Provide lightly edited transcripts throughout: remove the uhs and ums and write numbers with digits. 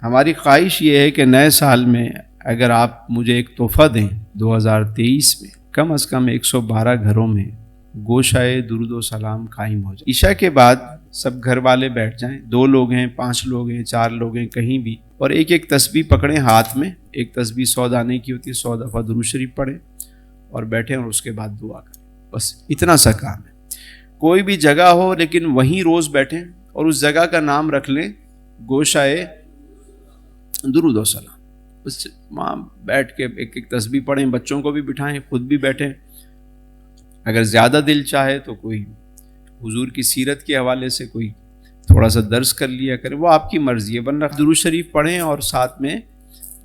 ہماری خواہش یہ ہے کہ نئے سال میں اگر آپ مجھے ایک تحفہ دیں 2023 میں کم از کم 112 گھروں میں گوشۂ درود و سلام قائم ہو جائے. عشاء کے بعد سب گھر والے بیٹھ جائیں، 2 لوگ ہیں، 5 لوگ ہیں، 4 لوگ ہیں، کہیں بھی، اور ایک ایک تسبیح پکڑیں ہاتھ میں. ایک تسبیح 100 دانے کی ہوتی ہے، 100 دفعہ درود شریف پڑھیں اور بیٹھیں اور اس کے بعد دعا کریں. بس اتنا سا کام ہے. کوئی بھی جگہ ہو لیکن وہیں روز بیٹھیں اور اس جگہ کا نام رکھ لیں گوشۂ درود و سلام. بس وہاں بیٹھ کے ایک ایک تسبیح پڑھیں، بچوں کو بھی بٹھائیں، خود بھی بیٹھیں. اگر زیادہ دل چاہے تو کوئی حضور کی سیرت کے حوالے سے کوئی تھوڑا سا درس کر لیا کرے، وہ آپ کی مرضی ہے. ورنہ درود شریف پڑھیں اور ساتھ میں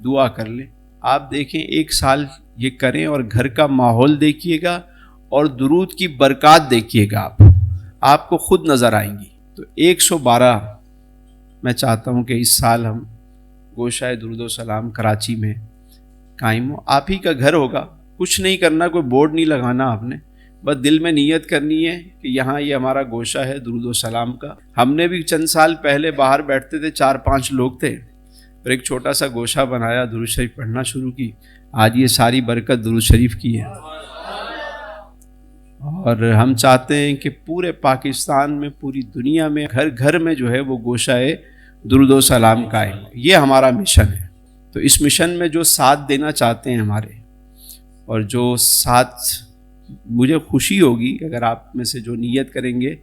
دعا کر لیں. آپ دیکھیں 1 سال یہ کریں اور گھر کا ماحول دیکھیے گا اور درود کی برکات دیکھیے گا، آپ کو خود نظر آئیں گی. تو 112 میں چاہتا ہوں کہ اس سال ہم گوشۂ درود و سلام کراچی میں قائم ہو. آپ ہی کا گھر ہوگا، کچھ نہیں کرنا، کوئی بورڈ نہیں لگانا آپ نے، بس دل میں نیت کرنی ہے کہ یہاں یہ ہمارا گوشہ ہے درود و سلام کا. ہم نے بھی چند سال پہلے باہر بیٹھتے تھے، 4-5 لوگ تھے، پھر ایک چھوٹا سا گوشہ بنایا، درود شریف پڑھنا شروع کی. آج یہ ساری برکت درود شریف کی ہے. اور ہم چاہتے ہیں کہ پورے پاکستان میں، پوری دنیا میں، گھر گھر میں جو ہے وہ گوشۂ درود و سلام قائم ہو. یہ ہمارا مشن ہے. تو اس مشن میں جو ساتھ دینا چاہتے ہیں ہمارے، اور جو ساتھ، مجھے خوشی ہوگی اگر آپ میں سے جو نیت کریں گے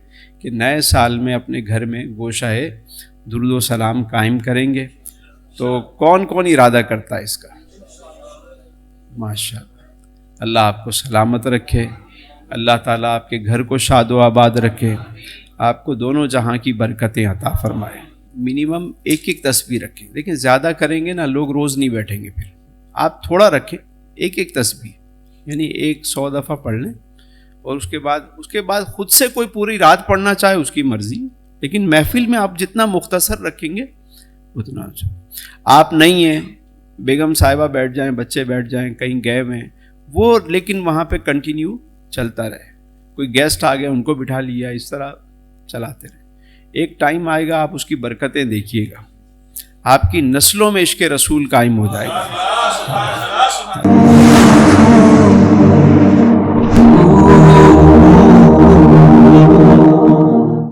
کہ نئے سال میں اپنے گھر میں گوشۂ درود و سلام قائم کریں گے. تو کون کون ارادہ کرتا ہے اس کا؟ ماشاءاللہ. اللہ آپ کو سلامت رکھے، اللہ تعالیٰ آپ کے گھر کو شاد و آباد رکھے، آپ کو دونوں جہاں کی برکتیں عطا فرمائے. منیمم ایک ایک تسبیح رکھیں. دیکھیں زیادہ کریں گے نا لوگ روز نہیں بیٹھیں گے. پھر آپ تھوڑا رکھیں، ایک ایک تسبیح، یعنی 100 دفعہ پڑھ لیں. اور اس کے بعد خود سے کوئی پوری رات پڑھنا چاہے اس کی مرضی، لیکن محفل میں آپ جتنا مختصر رکھیں گے اتنا اچھا. آپ نہیں ہیں، بیگم صاحبہ بیٹھ جائیں، بچے بیٹھ جائیں، کہیں گئے ہوئے ہیں وہ، لیکن وہاں پہ کنٹینیو چلتا رہے. کوئی گیسٹ آ گیا ان کو بٹھا لیا، اس طرح چلاتے رہے. ایک ٹائم آئے گا آپ اس کی برکتیں دیکھیے گا، آپ کی نسلوں میں عشق رسول قائم ہو جائے گا.